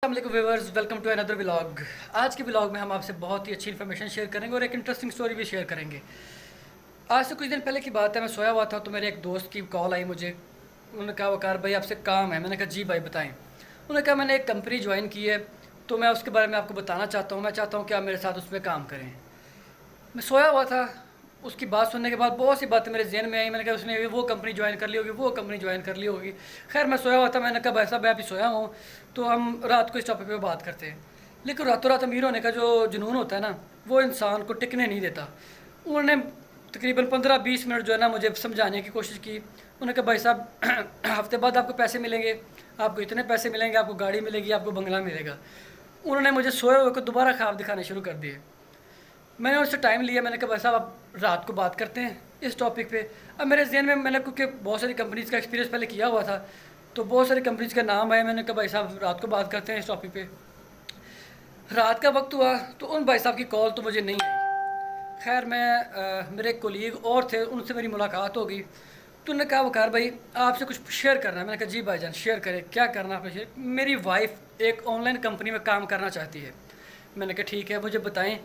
अस्सलाम viewers, welcome to another vlog. आज के व्लॉग में हम आपसे बहुत ही अच्छी इन्फॉर्मेशन शेयर करेंगे और एक इंटरेस्टिंग स्टोरी भी शेयर करेंगे। आज से कुछ दिन पहले की बात है, मैं सोया हुआ था तो मेरे एक दोस्त की कॉल आई मुझे। उन्होंने कहा वकार भाई आपसे काम है। मैंने कहा जी भाई बताएं। उन्होंने कहा मैंने एक कंपनी ज्वाइन की है तो मैं उसके बारे में आपको बताना चाहता हूँ। मैं चाहता हूँ कि आप मेरे साथ उसमें काम करें। मैं सोया हुआ था, उसकी बात सुनने के बाद बहुत सी बातें मेरे जहन में आई। मैंने कहा उसने वो कंपनी ज्वाइन कर ली होगी, वो कंपनी ज्वाइन कर ली होगी। खैर मैं सोया हुआ था, मैंने कहा भाई साहब मैं अभी सोया हूँ तो हम रात को इस टॉपिक पे बात करते हैं। लेकिन रातों रात अमीर होने का जो जुनून होता है ना, वो इंसान को टिकने नहीं देता। उन्होंने तकरीबन 15-20 मिनट जो है ना मुझे समझाने की कोशिश की। उन्होंने कहा भाई साहब हफ्ते बाद आपको पैसे मिलेंगे, आपको इतने पैसे मिलेंगे, आपको गाड़ी मिलेगी, आपको बंगला मिलेगा। उन्होंने मुझे सोए हुए को दोबारा ख्वाब दिखाने शुरू कर दिए। मैंने उससे टाइम लिया। मैंने कहा भाई साहब आप रात को बात करते हैं इस टॉपिक पे। अब मेरे जहन में मैंने क्योंकि बहुत सारी कंपनीज़ का एक्सपीरियंस पहले किया हुआ था तो बहुत सारी कंपनीज़ का नाम आया। मैंने कहा भाई साहब रात को बात करते हैं इस टॉपिक पे। रात का वक्त हुआ तो उन भाई साहब की कॉल तो मुझे नहीं आई। खैर मैं मेरे कोलीग और थे, उनसे मेरी मुलाकात हो गई तो उन्होंने कहा वकार भाई आपसे कुछ शेयर करना है। मैंने कहा जी भाईजान शेयर करें, क्या करना आपने शेयर। मेरी वाइफ एक ऑनलाइन कंपनी में काम करना चाहती है। मैंने कहा ठीक है मुझे बताएं।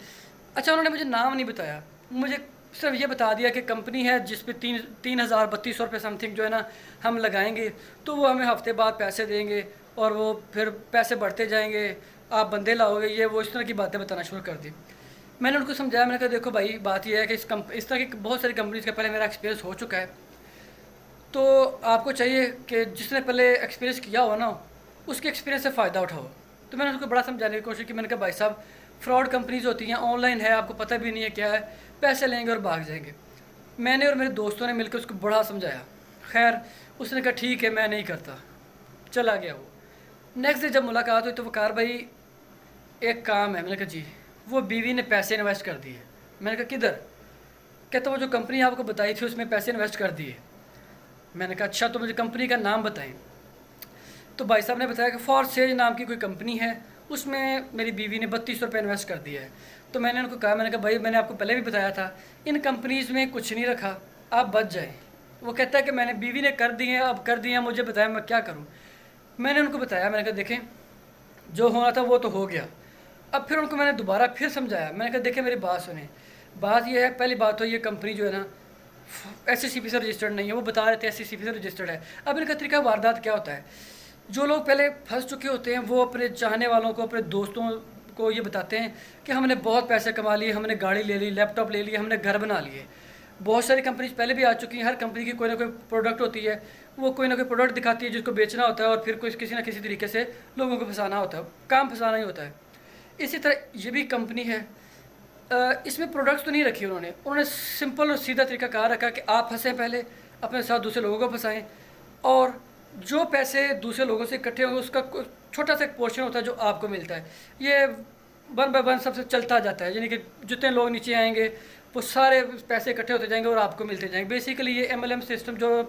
अच्छा उन्होंने मुझे नाम नहीं बताया, मुझे सिर्फ ये बता दिया कि कंपनी है जिस पे 3,000-3,200 रुपये समथिंग जो है ना हम लगाएंगे तो वो हमें हफ्ते बाद पैसे देंगे और वो फिर पैसे बढ़ते जाएंगे, आप बंदे लाओगे, ये वो इस तरह की बातें बताना शुरू कर दी। मैंने उनको समझाया। मैंने कहा देखो भाई बात यह है कि इस तरह की बहुत सारी कंपनीज़ का पहले मेरा एक्सपीरियंस हो चुका है तो आपको चाहिए कि जिसने पहले एक्सपीरियंस किया हो ना उसके एक्सपीरियंस से फ़ायदा उठाओ। तो मैंने उसको बड़ा समझाने की कोशिश की। मैंने कहा भाई साहब फ्रॉड कंपनीज होती हैं, ऑनलाइन है, आपको पता भी नहीं है क्या है, पैसे लेंगे और भाग जाएंगे। मैंने और मेरे दोस्तों ने मिलकर उसको बड़ा समझाया। खैर उसने कहा ठीक है मैं नहीं करता, चला गया वो। नेक्स्ट डे जब मुलाकात हुई तो वकार भाई एक काम है। मैंने कहा जी। वो बीवी ने पैसे इन्वेस्ट कर दिए। मैंने कहा किधर। कहता वो जो कंपनी आपको बताई थी उसमें पैसे इन्वेस्ट कर दिए। मैंने कहा अच्छा तो मुझे कंपनी का नाम बताएं। तो भाई साहब ने बताया कि फॉर सेज नाम की कोई कंपनी है, उसमें मेरी बीवी ने 32 रुपये इन्वेस्ट कर दिया है। तो मैंने उनको कहा, मैंने कहा भाई मैंने आपको पहले भी बताया था इन कंपनीज़ में कुछ नहीं रखा, आप बच जाएं। वो कहता है कि मैंने बीवी ने कर दिए हैं, अब कर दिए हैं, मुझे बताया मैं क्या करूं। मैंने उनको बताया, मैंने कहा देखें जो होना था वो तो हो गया। अब फिर उनको मैंने दोबारा फिर समझाया। मैंने कहा देखें मेरी बात सुने, बात यह है, पहली बात तो ये कंपनी जो है ना SCCP से रजिस्टर्ड नहीं है। वो बता रहे थे SCCP से रजिस्टर्ड है। अब इनका तरीका वारदात क्या होता है, जो लोग पहले फंस चुके होते हैं वो अपने चाहने वालों को, अपने दोस्तों को ये बताते हैं कि हमने बहुत पैसे कमा लिए, हमने गाड़ी ले ली, लैपटॉप ले लिया, हमने घर बना लिए। बहुत सारी कंपनीज पहले भी आ चुकी हैं। हर कंपनी की कोई ना कोई प्रोडक्ट होती है, वो कोई ना कोई प्रोडक्ट दिखाती है जिसको बेचना होता है और फिर कोई किसी ना किसी तरीके से लोगों को फंसाना होता है, काम फंसाना ही होता है। इसी तरह ये भी कंपनी है। इसमें प्रोडक्ट्स तो नहीं रखी उन्होंने सिंपल और सीधा तरीका कहा रखा कि आप फंसें, पहले अपने साथ दूसरे लोगों को फंसाएं और जो पैसे दूसरे लोगों से इकट्ठे होंगे उसका छोटा सा एक पोर्शन होता है जो आपको मिलता है। ये 1 बाय 1 सबसे चलता जाता है, यानी कि जितने लोग नीचे आएंगे वो सारे पैसे इकट्ठे होते जाएंगे और आपको मिलते जाएंगे। बेसिकली ये MLM सिस्टम जो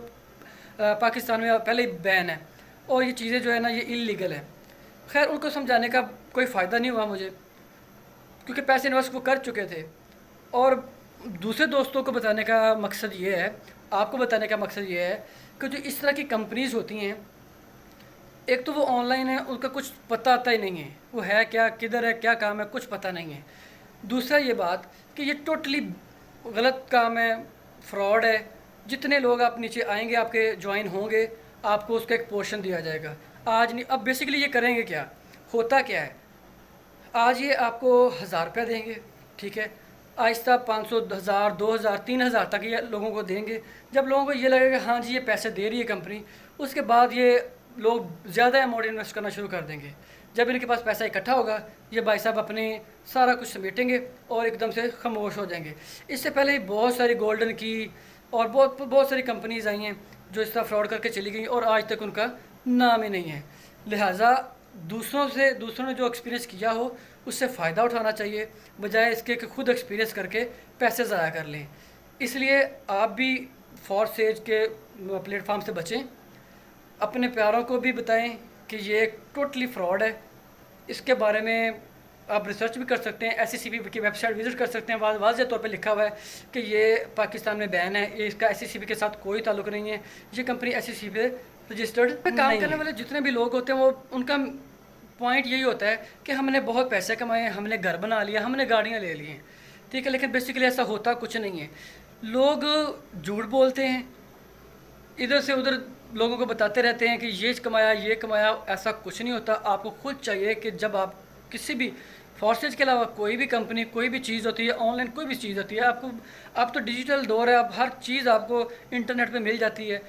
पाकिस्तान में पहले ही बैन है और ये चीज़ें जो है ना ये इलीगल है। खैर उनको समझाने का कोई फ़ायदा नहीं हुआ मुझे, क्योंकि पैसे इन्वेस्ट वो कर चुके थे। और दूसरे दोस्तों को बताने का मकसद ये है, आपको बताने का मकसद ये है कि जो इस तरह की कंपनीज़ होती हैं, एक तो वो ऑनलाइन है, उनका कुछ पता आता ही नहीं है, वो है क्या, किधर है, क्या काम है, कुछ पता नहीं है। दूसरा ये बात कि ये टोटली गलत काम है, फ्रॉड है। जितने लोग आप नीचे आएंगे आपके ज्वाइन होंगे, आपको उसका एक पोर्शन दिया जाएगा। आज नहीं, अब बेसिकली ये करेंगे क्या, होता क्या है, आज ये आपको 1,000 रुपया देंगे, ठीक है, आहिस्ता 500, 1,000, 2,000, 3,000 तक ये लोगों को देंगे। जब लोगों को ये लगेगा हाँ जी ये पैसे दे रही है कंपनी, उसके बाद ये लोग ज़्यादा अमाउंट इन्वेस्ट करना शुरू कर देंगे। जब इनके पास पैसा इकट्ठा होगा ये भाई साहब अपने सारा कुछ समेटेंगे और एकदम से खामोश हो जाएंगे। इससे पहले ही बहुत सारी गोल्डन की और बहुत सारी कंपनीज़ आई हैं जो इस तरह फ्रॉड करके चली गई और आज तक उनका नाम ही नहीं है। लिहाजा दूसरों ने जो एक्सपीरियंस किया हो उससे फ़ायदा उठाना चाहिए, बजाय इसके कि खुद एक्सपीरियंस करके पैसे ज़ाया कर लें। इसलिए आप भी फॉर सेज के प्लेटफॉर्म से बचें, अपने प्यारों को भी बताएं कि ये एक टोटली फ्रॉड है। इसके बारे में आप रिसर्च भी कर सकते हैं, SCCP की वेबसाइट विज़िट कर सकते हैं। वाज़ेह तौर पे लिखा हुआ है कि ये पाकिस्तान में बैन है, ये इसका SCCP के साथ कोई ताल्लुक़ नहीं है, ये कंपनी SCCP पे रजिस्टर्ड। काम करने वाले जितने भी लोग होते हैं वो उनका पॉइंट यही होता है कि हमने बहुत पैसे कमाए, हमने घर बना लिया, हमने गाड़ियाँ ले ली हैं, ठीक है, लेकिन बेसिकली ऐसा होता कुछ नहीं है। लोग झूठ बोलते हैं, इधर से उधर लोगों को बताते रहते हैं कि ये कमाया ये कमाया, ऐसा कुछ नहीं होता। आपको खुद चाहिए कि जब आप किसी भी फोर्सेज के अलावा कोई भी कंपनी, कोई भी चीज़ होती है, ऑनलाइन कोई भी चीज़ होती है, आपको अब तो डिजिटल दौर है, अब हर चीज़ आपको इंटरनेट पे मिल जाती है,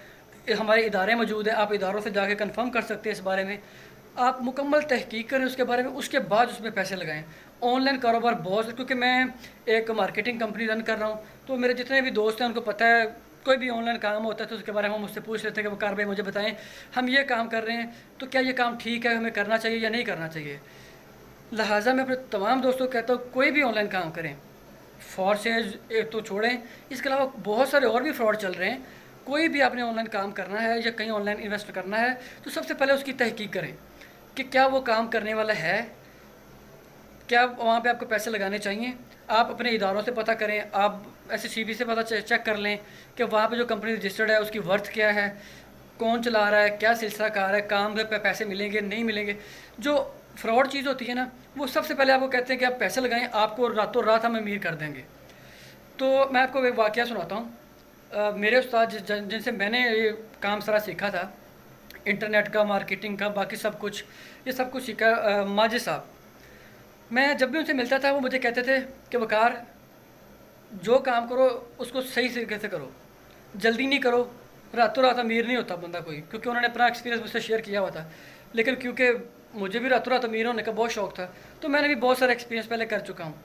हमारे इदारे मौजूद हैं, आप इदारों से जाके कंफर्म कर सकते हैं इस बारे में। आप मुकम्मल तहकीक करें उसके बारे में, उसके बाद उसमें पैसे लगाएं। ऑनलाइन कारोबार बहुत, क्योंकि मैं एक मार्केटिंग कंपनी रन कर रहा हूँ, तो मेरे जितने भी दोस्त हैं उनको पता है कोई भी ऑनलाइन काम होता है तो उसके बारे में हम मुझसे पूछ लेते हैं कि वकार भाई मुझे बताएं, हम ये काम कर रहे हैं तो क्या ये काम ठीक है, हमें करना चाहिए या नहीं करना चाहिए। लिहाजा मैं अपने तमाम दोस्तों को कहता हूँ कोई भी ऑनलाइन काम करें, फ्रॉड से तो छोड़ें, इसके अलावा बहुत सारे और भी फ्रॉड चल रहे हैं। कोई भी आपने ऑनलाइन काम करना है या कहीं ऑनलाइन इन्वेस्ट करना है तो सबसे पहले उसकी तहकीक करें कि क्या वो काम करने वाला है, क्या वहाँ पे आपको पैसे लगाने चाहिए। आप अपने इदारों से पता करें, आप SCB से पता चेक कर लें कि वहाँ पे जो कंपनी रजिस्टर्ड है उसकी वर्थ क्या है, कौन चला रहा है, क्या सिलसिला कार है, काम पे पैसे मिलेंगे नहीं मिलेंगे। जो फ्रॉड चीज़ होती है ना, वो सबसे पहले आपको कहते हैं कि आप पैसे लगाएं, आपको रातों रात हम अमीर कर देंगे। तो मैं आपको एक वाक़या सुनाता हूँ। मेरे उस्ताद जिनसे मैंने ये काम सारा सीखा था, इंटरनेट का, मार्केटिंग का, बाकी सब कुछ, ये सब कुछ सीखा, माजिद साहब। मैं जब भी उनसे मिलता था वो मुझे कहते थे कि वकार जो काम करो उसको सही तरीके से करो, जल्दी नहीं करो, रातों रात अमीर नहीं होता बंदा कोई, क्योंकि उन्होंने अपना एक्सपीरियंस मुझसे शेयर किया हुआ था। लेकिन क्योंकि मुझे भी रातों रात अमीर होने का बहुत शौक़ था, तो मैंने भी बहुत सारा एक्सपीरियंस पहले कर चुका हूँ।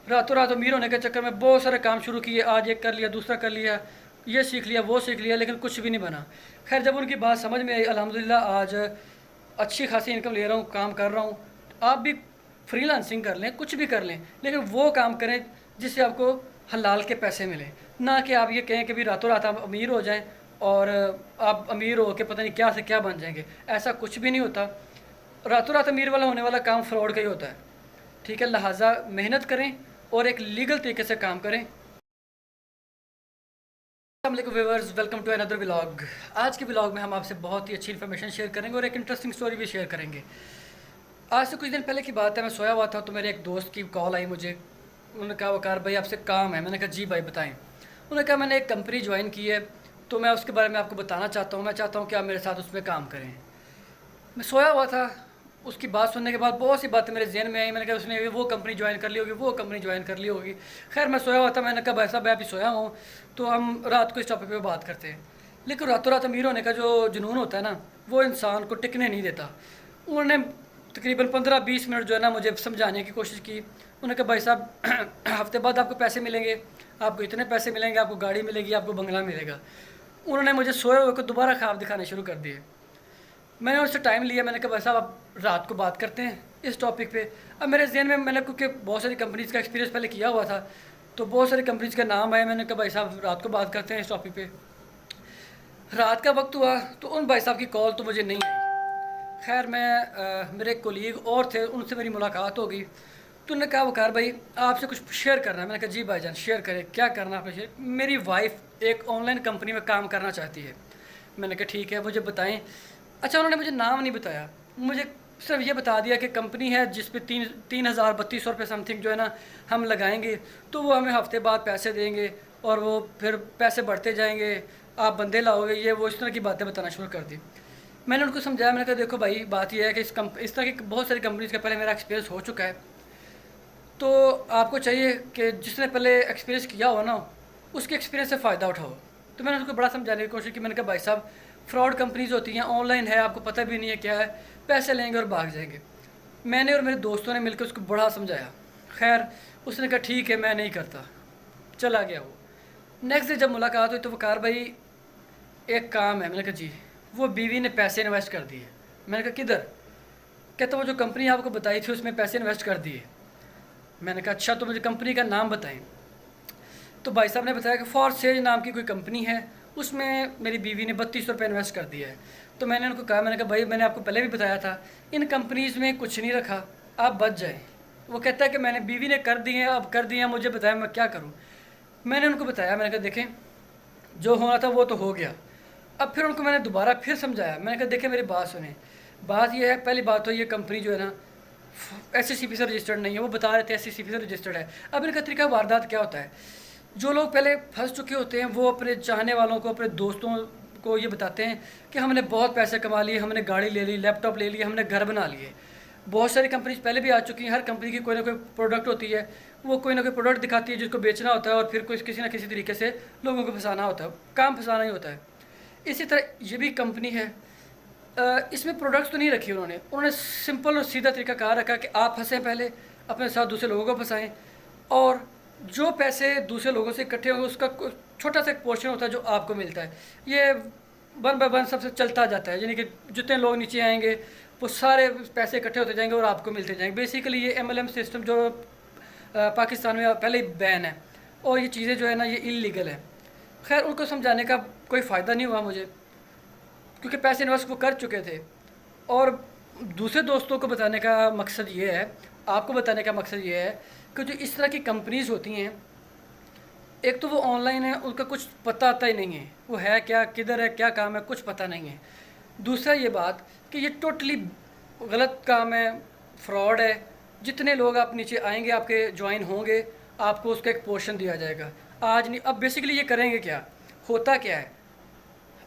रातों रात अमीर होने के चक्कर में बहुत सारे काम शुरू किए, आज एक कर लिया, दूसरा कर लिया, ये सीख लिया, वो सीख लिया, लेकिन कुछ भी नहीं बना। खैर जब उनकी बात समझ में आई, अल्हम्दुलिल्लाह आज अच्छी खासी इनकम ले रहा हूँ, काम कर रहा हूँ। आप भी फ्रीलांसिंग कर लें, कुछ भी कर लें, लेकिन वो काम करें जिससे आपको हलाल के पैसे मिलें, ना कि आप ये कहें कि भी रातों रात आप अमीर हो जाएं और आप अमीर हो के पता नहीं क्या से क्या बन जाएंगे। ऐसा कुछ भी नहीं होता। रातों रात अमीर वाला होने वाला काम फ्रॉड का ही होता है, ठीक है। लिहाजा मेहनत करें और एक लीगल तरीके से काम करें। अस्सलाम viewers, welcome to another vlog. आज के व्लॉग में हम आपसे बहुत ही अच्छी इन्फॉर्मेशन शेयर करेंगे और एक इंटरेस्टिंग स्टोरी भी शेयर करेंगे। आज से कुछ दिन पहले की बात है, मैं सोया हुआ था तो मेरे एक दोस्त की कॉल आई मुझे। उन्होंने कहा वकार भाई आपसे काम है। मैंने कहा जी भाई बताएं। उन्होंने कहा मैंने एक कंपनी ज्वाइन की है तो मैं उसके बारे में आपको बताना चाहता हूँ, मैं चाहता हूँ कि आप मेरे साथ उसमें काम करें। मैं सोया हुआ था, उसकी बात सुनने के बाद बहुत सी बातें मेरे जहन में आई। मैंने कहा उसने वो कंपनी ज्वाइन कर ली होगी, वो कंपनी ज्वाइन कर ली होगी। खैर मैं सोया हुआ था, मैंने कहा भाई साहब मैं अभी सोया हूँ तो हम रात को इस टॉपिक पे बात करते हैं। लेकिन रातों रात अमीर होने का जो जुनून होता है ना, वो इंसान को टिकने नहीं देता। उन्होंने तकरीबन 15-20 मिनट जो है ना मुझे समझाने की कोशिश की। उन्होंने कहा भाई साहब हफ्ते बाद आपको पैसे मिलेंगे, आपको इतने पैसे मिलेंगे, आपको गाड़ी मिलेगी, आपको बंगला मिलेगा। उन्होंने मुझे सोए हुए को दोबारा ख्वाब दिखाने शुरू कर दिए। मैंने उससे टाइम लिया, मैंने कहा भाई साहब आप रात को बात करते हैं इस टॉपिक पे। अब मेरे जहन में मैंने क्योंकि बहुत सारी कंपनीज़ का एक्सपीरियंस पहले किया हुआ था तो बहुत सारी कंपनीज़ का नाम आया। मैंने कहा भाई साहब रात को बात करते हैं इस टॉपिक पे। रात का वक्त हुआ तो उन भाई साहब की कॉल तो मुझे नहीं आई। खैर मैं मेरे कोलीग और थे, उनसे मेरी मुलाकात हो गई तो उन्होंने कहा वकार भाई आपसे कुछ शेयर करना है। मैंने कहा जी भाईजान शेयर करें, क्या करना है आपने शेयर। मेरी वाइफ एक ऑनलाइन कंपनी में काम करना चाहती है। मैंने कहा ठीक है मुझे बताएं। अच्छा उन्होंने मुझे नाम नहीं बताया, मुझे सिर्फ ये बता दिया कि कंपनी है जिस पे 3,3200 रुपये समथिंग जो है ना हम लगाएंगे तो वो हमें हफ्ते बाद पैसे देंगे और वो फिर पैसे बढ़ते जाएंगे, आप बंदे लाओगे, ये वो इस तरह की बातें बताना शुरू कर दी। मैंने उनको समझाया, मैंने कहा देखो भाई बात यह है कि इस तरह की बहुत सारी कंपनीज़ का पहले मेरा एक्सपीरियंस हो चुका है, तो आपको चाहिए कि जिसने पहले एक्सपीरियंस किया हो ना उसके एक्सपीरियंस से फ़ायदा उठाओ। तो मैंने उनको बड़ा समझाने की कोशिश की। मैंने कहा भाई साहब फ्रॉड कंपनीज़ होती हैं, ऑनलाइन है, आपको पता भी नहीं है क्या है, पैसे लेंगे और भाग जाएंगे। मैंने और मेरे दोस्तों ने मिलकर उसको बड़ा समझाया। खैर उसने कहा ठीक है मैं नहीं करता, चला गया वो। नेक्स्ट डे जब मुलाकात हुई तो वकार भाई एक काम है। मैंने कहा जी। वो बीवी ने पैसे इन्वेस्ट कर दिए। मैंने कहा किधर? कहता वो जो कंपनी आपको बताई थी उसमें पैसे इन्वेस्ट कर दिए। मैंने कहा अच्छा तो मुझे कंपनी का नाम बताएं। तो भाई साहब ने बताया कि फॉरसेज नाम की कोई कंपनी है, उसमें मेरी बीवी ने 3200 रुपये इन्वेस्ट कर दिया है। तो मैंने उनको कहा, मैंने कहा भाई मैंने आपको पहले भी बताया था इन कंपनीज़ में कुछ नहीं रखा, आप बच जाएँ। वो कहता है कि मैंने बीवी ने कर दिए, अब कर दिए, मुझे बताया मैं क्या करूँ। मैंने उनको बताया, मैंने कहा देखें जो होना था वो तो हो गया। अब फिर उनको मैंने दोबारा फिर समझाया। मैंने कहा देखें मेरी बात सुने, बात ये है, पहली बात तो ये कंपनी जो है ना SCCP से रजिस्टर्ड नहीं है। वो बता रहे थे SCCP से रजिस्टर्ड है। अब इनका तरीका वारदात क्या होता है, जो लोग पहले फंस चुके होते हैं वो अपने चाहने वालों को, अपने दोस्तों को ये बताते हैं कि हमने बहुत पैसे कमा लिए, हमने गाड़ी ले ली, लैपटॉप ले लिया, हमने घर बना लिए। बहुत सारी कंपनीज पहले भी आ चुकी हैं। हर कंपनी की कोई ना कोई प्रोडक्ट होती है, वो कोई ना कोई प्रोडक्ट दिखाती है जिसको बेचना होता है और फिर कोई किसी ना किसी तरीके से लोगों को फंसाना होता है, काम फंसाना ही होता है। इसी तरह ये भी कंपनी है। इसमें प्रोडक्ट्स तो नहीं रखी उन्होंने सिंपल और सीधा तरीका कहा रखा कि आप फंसें, पहले अपने साथ दूसरे लोगों को फंसाएं और जो पैसे दूसरे लोगों से इकट्ठे होंगे उसका छोटा सा एक पोर्शन होता है जो आपको मिलता है। ये वन बाय वन सबसे चलता जाता है, यानी कि जितने लोग नीचे आएंगे वो सारे पैसे इकट्ठे होते जाएंगे और आपको मिलते जाएंगे। बेसिकली ये MLM सिस्टम जो पाकिस्तान में पहले ही बैन है और ये चीज़ें जो है ना ये इलीगल है। खैर उनको समझाने का कोई फ़ायदा नहीं हुआ मुझे, क्योंकि पैसे इन्वेस्ट वो कर चुके थे। और दूसरे दोस्तों को बताने का मकसद ये है, आपको बताने का मकसद ये है कि जो इस तरह की कंपनीज़ होती हैं, एक तो वो ऑनलाइन है, उनका कुछ पता आता ही नहीं है, वो है क्या, किधर है, क्या काम है, कुछ पता नहीं है। दूसरा ये बात कि ये टोटली गलत काम है, फ्रॉड है। जितने लोग आप नीचे आएंगे, आपके ज्वाइन होंगे, आपको उसका एक पोर्शन दिया जाएगा। आज नहीं, अब बेसिकली ये करेंगे क्या, होता क्या है,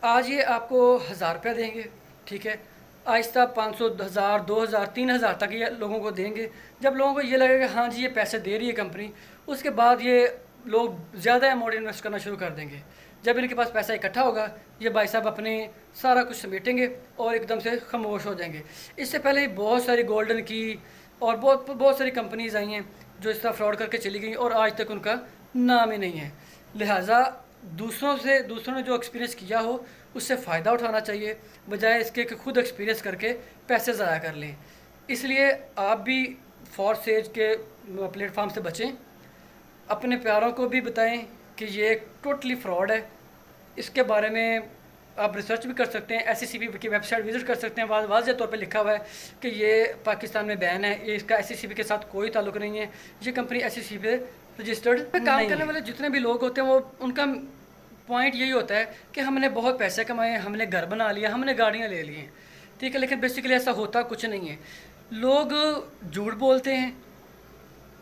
आज ये आपको 1000 रुपया देंगे, ठीक है, आहिस्ता 500, 1000, 2000, 3000 तक ये लोगों को देंगे। जब लोगों को ये लगेगा हाँ जी ये पैसे दे रही है कंपनी, उसके बाद ये लोग ज़्यादा अमाउंट इन्वेस्ट करना शुरू कर देंगे। जब इनके पास पैसा इकट्ठा होगा, ये भाई साहब अपने सारा कुछ समेटेंगे और एकदम से खामोश हो जाएंगे। इससे पहले ही बहुत सारी गोल्डन की और बहुत सारी कंपनीज आई हैं जो इस तरह फ्रॉड करके चली गई और आज तक उनका नाम ही नहीं है। लिहाजा दूसरों ने जो एक्सपीरियंस किया हो उससे फ़ायदा उठाना चाहिए, बजाय इसके कि खुद एक्सपीरियंस करके पैसे ज़ाया कर लें। इसलिए आप भी फॉरसेज के प्लेटफॉर्म से बचें, अपने प्यारों को भी बताएं कि ये टोटली फ्रॉड है। इसके बारे में आप रिसर्च भी कर सकते हैं, SCCP की वेबसाइट विज़िट कर सकते हैं। वाज़ेह तौर पे लिखा हुआ है कि ये पाकिस्तान में बैन है, ये इसका SCCP के साथ कोई ताल्लुक नहीं है, ये कंपनी SCCP पे रजिस्टर्ड काम करने वाले जितने भी लोग होते हैं वो उनका पॉइंट यही होता है कि हमने बहुत पैसे कमाए, हमने घर बना लिया, हमने गाड़ियाँ ले ली हैं, ठीक है, लेकिन बेसिकली ऐसा होता कुछ नहीं है। लोग झूठ बोलते हैं,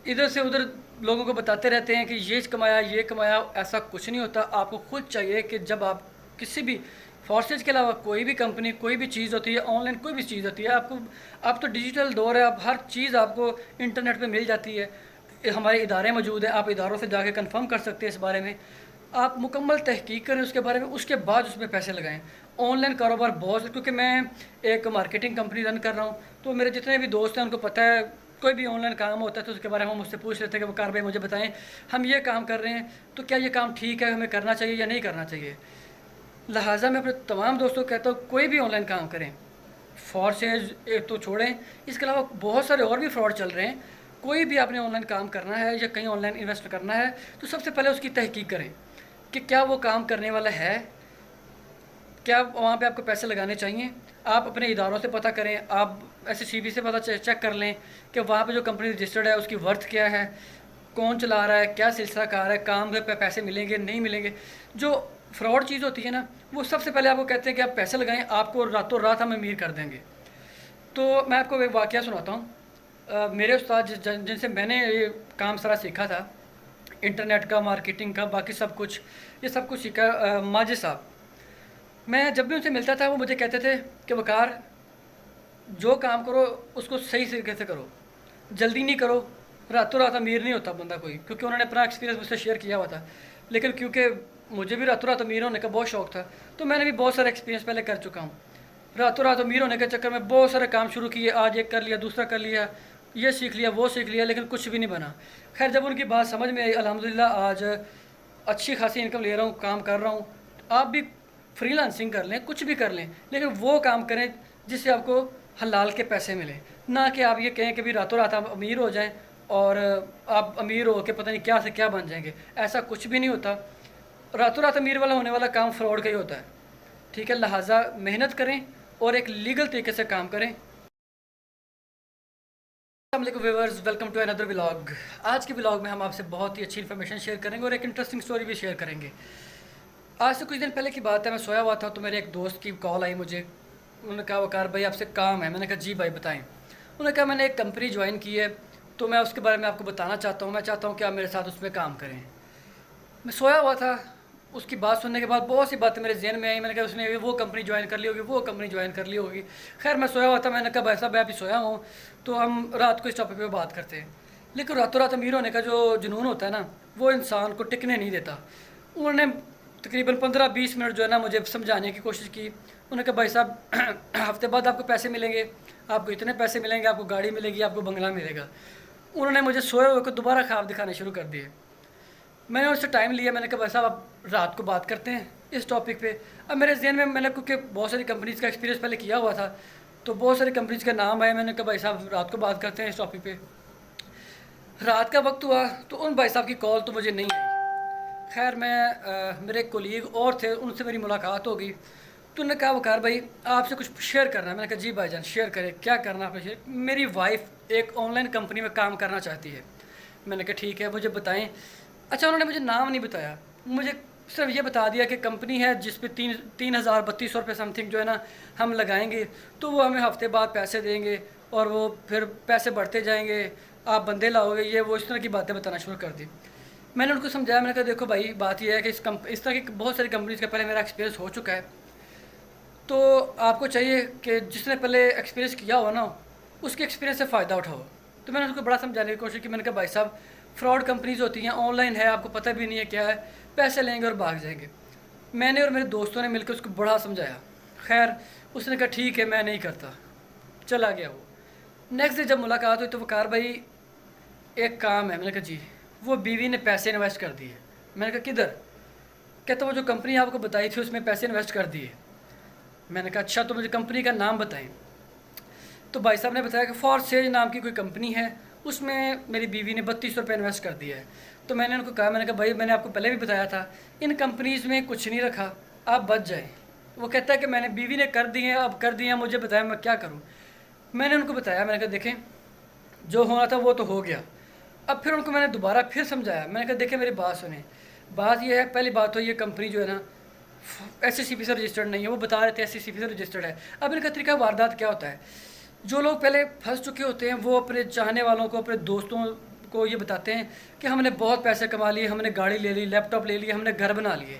इधर से उधर लोगों को बताते रहते हैं कि ये कमाया, ऐसा कुछ नहीं होता। आपको खुद चाहिए कि जब आप किसी भी फोर्सेज के अलावा कोई भी कंपनी, कोई भी चीज़ होती है, ऑनलाइन कोई भी चीज़ होती है, आप तो डिजिटल दौर है, आप हर चीज़ आपको इंटरनेट पे मिल जाती है। हमारे इदारे मौजूद हैं, आप इदारों से जाके कंफर्म कर सकते हैं इस बारे में। आप मुकम्मल तहकीक करें उसके बारे में, उसके बाद उसमें पैसे लगाएं। ऑनलाइन कारोबार बहुत, क्योंकि मैं एक मार्केटिंग कंपनी रन कर रहा हूँ, तो मेरे जितने भी दोस्त हैं उनको पता है कोई भी ऑनलाइन काम होता है तो उसके बारे में हम मुझसे पूछ लेते हैं कि वकार भाई मुझे बताएं, हम ये काम कर रहे हैं तो क्या ये काम ठीक है, हमें करना चाहिए या नहीं करना चाहिए। लिहाजा मैं अपने तमाम दोस्तों को कहता हूँ कोई भी ऑनलाइन काम करें, फॉरसेज एक तो छोड़ें, इसके अलावा बहुत सारे और भी फ्रॉड चल रहे हैं। कोई भी आपने ऑनलाइन काम करना है या कहीं ऑनलाइन इन्वेस्ट करना है तो सबसे पहले उसकी तहकीक करें कि क्या वो काम करने वाला है, क्या वहाँ पे आपको पैसे लगाने चाहिए। आप अपने इदारों से पता करें, आप SCCP से पता चेक कर लें कि वहाँ पे जो कंपनी रजिस्टर्ड है उसकी वर्थ क्या है, कौन चला रहा है, क्या सिलसिला कार है, काम पे पैसे मिलेंगे नहीं मिलेंगे। जो फ्रॉड चीज़ होती है ना, वो सबसे पहले आपको कहते हैं कि आप पैसे लगाएं, आपको रातों रात हम अमीर कर देंगे। तो मैं आपको एक वाक़या सुनाता हूँ। मेरे उस्ताद जिनसे मैंने ये काम सारा सीखा था, इंटरनेट का, मार्केटिंग का, बाकी सब कुछ, ये सब कुछ सीखा, माजिद साहब। मैं जब भी उनसे मिलता था वो मुझे कहते थे कि वकार जो काम करो उसको सही तरीके से करो, जल्दी नहीं करो, रातों रात अमीर नहीं होता बंदा कोई, क्योंकि उन्होंने अपना एक्सपीरियंस मुझसे शेयर किया हुआ था। लेकिन क्योंकि मुझे भी रातों रात अमीर होने का बहुत शौक़ था, तो मैंने भी बहुत सारा एक्सपीरियंस पहले कर चुका हूँ। रातों रात अमीर होने के चक्कर में बहुत सारे काम शुरू किए, आज एक कर लिया, दूसरा कर लिया, ये सीख लिया, वो सीख लिया, लेकिन कुछ भी नहीं बना। खैर जब उनकी बात समझ में आई, अल्हम्दुलिल्लाह आज अच्छी खासी इनकम ले रहा हूँ, काम कर रहा हूँ। आप भी फ्रीलांसिंग कर लें, कुछ भी कर लें, लेकिन वो काम करें जिससे आपको हलाल के पैसे मिले, ना कि आप ये कहें कि भी रातों रात आप अमीर हो जाएं और आप अमीर हो के पता नहीं क्या से क्या बन जाएंगे। ऐसा कुछ भी नहीं होता। रातों रात अमीर वाला होने वाला काम फ्रॉड का ही होता है, ठीक है। लिहाजा मेहनत करें और एक लीगल तरीके से काम करें। अस्सलाम viewers, welcome to another vlog. आज के व्लॉग में हम आपसे बहुत ही अच्छी इन्फॉर्मेशन शेयर करेंगे और एक इंटरेस्टिंग स्टोरी भी शेयर करेंगे। आज से कुछ दिन पहले की बात है, मैं सोया हुआ था तो मेरे एक दोस्त की कॉल आई मुझे उन्होंने कहा वकार भाई आपसे काम है। मैंने कहा जी भाई बताएं। उन्होंने कहा मैंने एक कंपनी ज्वाइन की है, तो मैं उसके बारे में आपको बताना चाहता हूँ। मैं चाहता हूँ कि आप मेरे साथ उसमें काम करें। मैं सोया हुआ था, उसकी बात सुनने के बाद बहुत सी बातें मेरे जहन में आई। मैंने कहा उसने वो कंपनी ज्वाइन कर ली होगी, वो कंपनी ज्वाइन कर ली होगी। खैर मैं सोया हुआ था, मैंने कहा भाई साहब मैं अभी सोया हूँ, तो हम रात को इस टॉपिक पे बात करते हैं। लेकिन रातों रात अमीर होने का जो जुनून होता है ना, वो इंसान को टिकने नहीं देता। उन्होंने तकरीबन 15-20 मिनट जो है ना मुझे समझाने की कोशिश की। उन्होंने कहा भाई साहब हफ्ते बाद आपको पैसे मिलेंगे, आपको इतने पैसे मिलेंगे, आपको गाड़ी मिलेगी, आपको बंगला मिलेगा। उन्होंने मुझे सोए हुए को दोबारा ख्वाब दिखाने शुरू कर दिए। मैंने उससे टाइम लिया, मैंने कहा भाई साहब आप रात को बात करते हैं इस टॉपिक पे। अब मेरे जहन में मैंने क्योंकि बहुत सारी कंपनीज़ का एक्सपीरियंस पहले किया हुआ था, तो बहुत सारी कंपनीज़ का नाम आया। मैंने कहा भाई साहब रात को बात करते हैं इस टॉपिक पे। रात का वक्त हुआ तो उन भाई साहब की कॉल तो मुझे नहीं आई। खैर मैं मेरे एक कोलीग और थे, उनसे मेरी मुलाकात हो गई। तो उन्होंने कहा वकार भाई आपसे कुछ शेयर करना है। मैंने कहा जी भाईजान शेयर करें, क्या करना है आपने शेयर। मेरी वाइफ एक ऑनलाइन कंपनी में काम करना चाहती है। मैंने कहा ठीक है मुझे बताएं। अच्छा उन्होंने मुझे नाम नहीं बताया, मुझे सिर्फ ये बता दिया कि कंपनी है जिस पे 3,000-3,200 रुपये समथिंग जो है ना हम लगाएंगे, तो वो हमें हफ्ते बाद पैसे देंगे और वो फिर पैसे बढ़ते जाएंगे, आप बंदे लाओगे, ये वो इस तरह की बातें बताना शुरू कर दी। मैंने उनको समझाया, मैंने कहा देखो भाई बात यह है कि इस तरह की बहुत सारी कंपनीज़ का पहले मेरा एक्सपीरियंस हो चुका है, तो आपको चाहिए कि जिसने पहले एक्सपीरियंस किया हो ना उसके एक्सपीरियंस से फ़ायदा उठाओ। तो मैंने उसको बड़ा समझाने की कोशिश की। मैंने कहा भाई साहब फ्रॉड कंपनीज़ होती हैं, ऑनलाइन है, आपको पता भी नहीं है क्या है, पैसे लेंगे और भाग जाएंगे। मैंने और मेरे दोस्तों ने मिलकर उसको बड़ा समझाया। खैर उसने कहा ठीक है मैं नहीं करता, चला गया वो। नेक्स्ट डे जब मुलाकात हुई तो वकार भाई एक काम है। मैंने कहा जी। वो बीवी ने पैसे इन्वेस्ट कर दिए। मैंने कहा किधर। कहता वो जो कंपनी आपको बताई थी उसमें पैसे इन्वेस्ट कर दिए। मैंने कहा अच्छा तो मुझे कंपनी का नाम बताएं। तो भाई साहब ने बताया कि फॉर सेज नाम की कोई कंपनी है, उसमें मेरी बीवी ने 32 रुपये इन्वेस्ट कर दिया है। तो मैंने उनको कहा, मैंने कहा भाई मैंने आपको पहले भी बताया था इन कंपनीज़ में कुछ नहीं रखा, आप बच जाएं। वो कहता है कि मैंने बीवी ने कर दिए, अब कर दिए, मुझे बताया मैं क्या करूं। मैंने उनको बताया, मैंने कहा देखें जो होना था वो तो हो गया। अब फिर उनको मैंने दोबारा फिर समझाया। मैंने कहा देखें मेरी बात सुने, बात यह है, पहली बात तो ये कंपनी जो है ना SECP से रजिस्टर्ड नहीं है। वो बता रहे थे SECP से रजिस्टर्ड है। अब इनका तरीका वारदात क्या होता है, जो लोग पहले फंस चुके होते हैं वो अपने चाहने वालों को, अपने दोस्तों को ये बताते हैं कि हमने बहुत पैसे कमा लिए, हमने गाड़ी ले ली, लैपटॉप ले लिया, हमने घर बना लिए।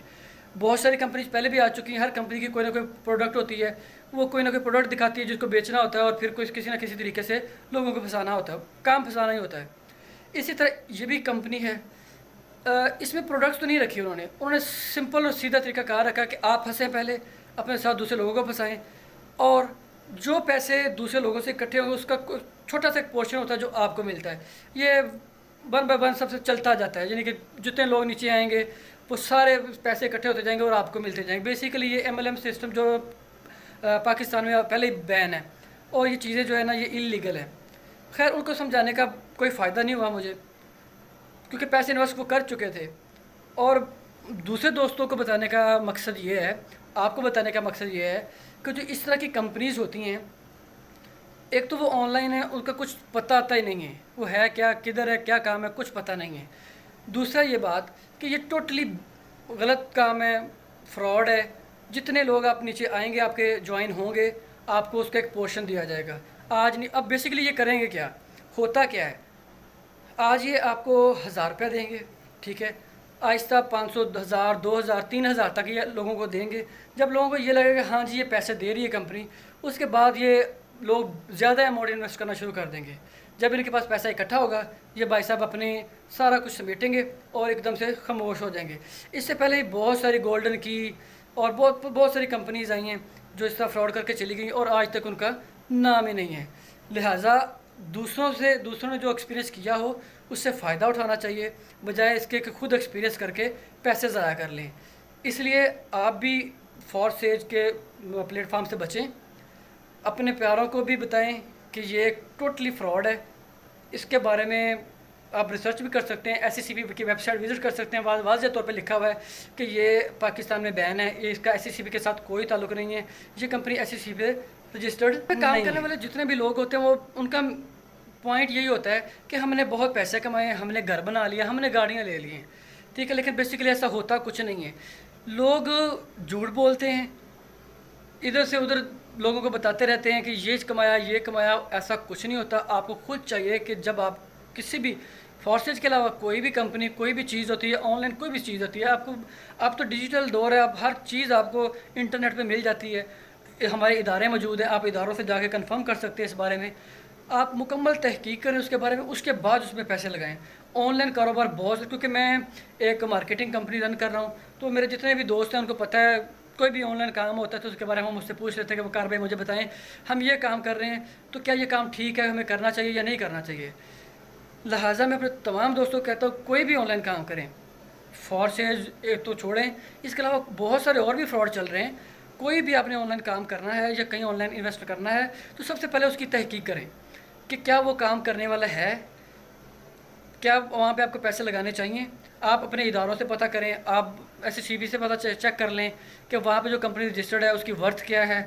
बहुत सारी कंपनीज पहले भी आ चुकी हैं। हर कंपनी की कोई ना कोई प्रोडक्ट होती है, वो कोई ना कोई प्रोडक्ट दिखाती है जिसको बेचना होता है और फिर कोई किसी ना किसी तरीके से लोगों को फंसाना होता है, काम फंसाना ही होता है। इसी तरह ये भी कंपनी है। इसमें प्रोडक्ट्स तो नहीं रखी उन्होंने सिंपल और सीधा तरीका कहा रखा कि आप फंसें पहले, अपने साथ दूसरे लोगों को फंसाएं, और जो पैसे दूसरे लोगों से इकट्ठे होंगे उसका छोटा सा एक पोर्शन होता है जो आपको मिलता है। ये 1 बाय 1 सबसे चलता जाता है, यानी कि जितने लोग नीचे आएंगे वो सारे पैसे इकट्ठे होते जाएंगे और आपको मिलते जाएंगे। बेसिकली ये MLM सिस्टम जो पाकिस्तान में पहले ही बैन है और ये चीज़ें जो है ना ये इलीगल है। खैर उनको समझाने का कोई फ़ायदा नहीं हुआ मुझे, क्योंकि पैसे इन्वेस्ट वो कर चुके थे। और दूसरे दोस्तों को बताने का मकसद ये है, आपको बताने का मकसद ये है कि जो इस तरह की कंपनीज़ होती हैं, एक तो वो ऑनलाइन है, उनका कुछ पता आता ही नहीं है, वो है क्या, किधर है, क्या काम है, कुछ पता नहीं है। दूसरा ये बात कि ये टोटली गलत काम है, फ्रॉड है। जितने लोग आप नीचे आएंगे, आपके ज्वाइन होंगे, आपको उसका एक पोर्शन दिया जाएगा। आज नहीं, अब बेसिकली ये करेंगे क्या, होता क्या है, आज ये आपको 1000 रुपया देंगे, ठीक है, आहिस्ता 500, 1000, 2000, 3000 तक ये लोगों को देंगे। जब लोगों को ये लगेगा हाँ जी ये पैसे दे रही है कंपनी, उसके बाद ये लोग ज़्यादा अमाउंट इन्वेस्ट करना शुरू कर देंगे। जब इनके पास पैसा इकट्ठा होगा, ये भाई साहब अपने सारा कुछ समेटेंगे और एकदम से खामोश हो जाएंगे। इससे पहले ही बहुत सारी गोल्डन की और बहुत सारी कंपनीज़ आई हैं जो इस तरह फ्रॉड करके चली गई और आज तक उनका नाम ही नहीं है। लिहाजा दूसरों ने जो एक्सपीरियंस किया हो उससे फ़ायदा उठाना चाहिए, बजाय इसके कि खुद एक्सपीरियंस करके पैसे ज़ाया कर लें। इसलिए आप भी फॉर सेज के प्लेटफॉर्म से बचें, अपने प्यारों को भी बताएं कि ये टोटली फ्रॉड है। इसके बारे में आप रिसर्च भी कर सकते हैं, SECP की वेबसाइट विज़िट कर सकते हैं। वाज़ेह तौर पे लिखा हुआ है कि ये पाकिस्तान में बैन है, ये इसका SECP के साथ कोई ताल्लुक़ नहीं है, ये कंपनी SECP पे रजिस्टर्ड काम करने वाले जितने भी लोग होते हैं वो उनका पॉइंट यही होता है कि हमने बहुत पैसे कमाए, हमने घर बना लिया, हमने गाड़ियाँ ले ली हैं, ठीक है, लेकिन बेसिकली ऐसा होता कुछ नहीं है। लोग झूठ बोलते हैं, इधर से उधर लोगों को बताते रहते हैं कि ये कमाया ये कमाया, ऐसा कुछ नहीं होता। आपको खुद चाहिए कि जब आप किसी भी फोर्सेज के अलावा कोई भी कंपनी, कोई भी चीज़ होती है ऑनलाइन, कोई भी चीज़ होती है, आपको अब तो डिजिटल दौर है, अब हर चीज़ आपको इंटरनेट पे मिल जाती है। हमारे इदारे मौजूद हैं, आप इदारों से जाके कंफर्म कर सकते हैं इस बारे में। आप मुकम्मल तहकीक करें उसके बारे में, उसके बाद उसमें पैसे लगाएं। ऑनलाइन कारोबार बहुत, क्योंकि मैं एक मार्केटिंग कंपनी रन कर रहा हूँ, तो मेरे जितने भी दोस्त हैं उनको पता है कोई भी ऑनलाइन काम होता है तो उसके बारे में हम मुझसे पूछ लेते हैं कि वकार भाई मुझे बताएं, हम ये काम कर रहे हैं तो क्या ये काम ठीक है, हमें करना चाहिए या नहीं करना चाहिए। लिहाजा मैं अपने तमाम दोस्तों को कहता हूँ कोई भी ऑनलाइन काम करें, फ्रॉड से तो छोड़ें, इसके अलावा बहुत सारे और भी फ्रॉड चल रहे हैं। कोई भी आपने ऑनलाइन काम करना है या कहीं ऑनलाइन इन्वेस्ट करना है तो सबसे पहले उसकी तहकीक करें कि क्या वो काम करने वाला है, क्या वहाँ पे आपको पैसे लगाने चाहिए। आप अपने इदारों से पता करें, आप ऐसे CV से पता चेक कर लें कि वहाँ पे जो कंपनी रजिस्टर्ड है उसकी वर्थ क्या है,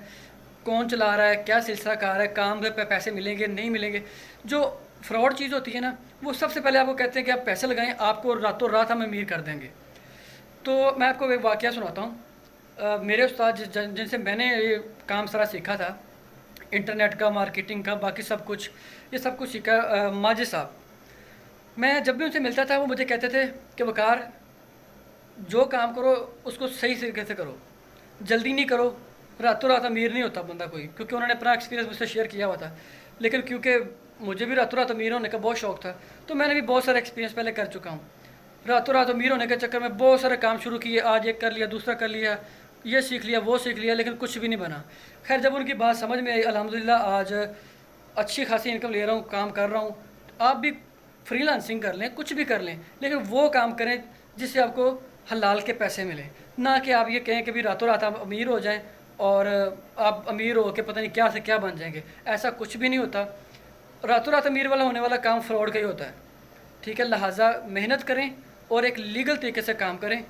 कौन चला रहा है, क्या सिलसिला कार है, काम पे पैसे मिलेंगे नहीं मिलेंगे। जो फ्रॉड चीज़ होती है ना, वो सबसे पहले आपको कहते हैं कि आप पैसे लगाएं, आपको रातों रात हम अमीर कर देंगे। तो मैं आपको एक वाक़या सुनाता हूँ। मेरे उस्ताद जिनसे मैंने ये काम सारा सीखा था, इंटरनेट का, मार्केटिंग का, बाकी सब कुछ, ये सब कुछ सीखा माजिद साहब। मैं जब भी उनसे मिलता था वो मुझे कहते थे कि वकार, जो काम करो उसको सही तरीके से करो, जल्दी नहीं करो, रातों रात अमीर नहीं होता बंदा कोई। क्योंकि उन्होंने अपना एक्सपीरियंस मुझसे शेयर किया हुआ था। लेकिन क्योंकि मुझे भी रातों रात अमीर होने का बहुत शौक़ था, तो मैंने भी बहुत सारा एक्सपीरियंस पहले कर चुका हूँ। रातों रात अमीर होने के चक्कर में बहुत सारे काम शुरू किए, आज एक कर लिया, दूसरा कर लिया, ये सीख लिया, वो सीख लिया, लेकिन कुछ भी नहीं बना। खैर जब उनकी बात समझ में आई, अल्हम्दुलिल्लाह आज अच्छी खासी इनकम ले रहा हूँ, काम कर रहा हूँ। आप भी फ्रीलांसिंग कर लें, कुछ भी कर लें, लेकिन वो काम करें जिससे आपको हलाल के पैसे मिलें, ना कि आप ये कहें कि भी रातों रात आप अमीर हो जाएं और आप अमीर हो के पता नहीं क्या से क्या बन जाएंगे। ऐसा कुछ भी नहीं होता। रातों रात अमीर वाला होने वाला काम फ्रॉड का ही होता है। ठीक है, लिहाजा मेहनत करें और एक लीगल तरीके से काम करें।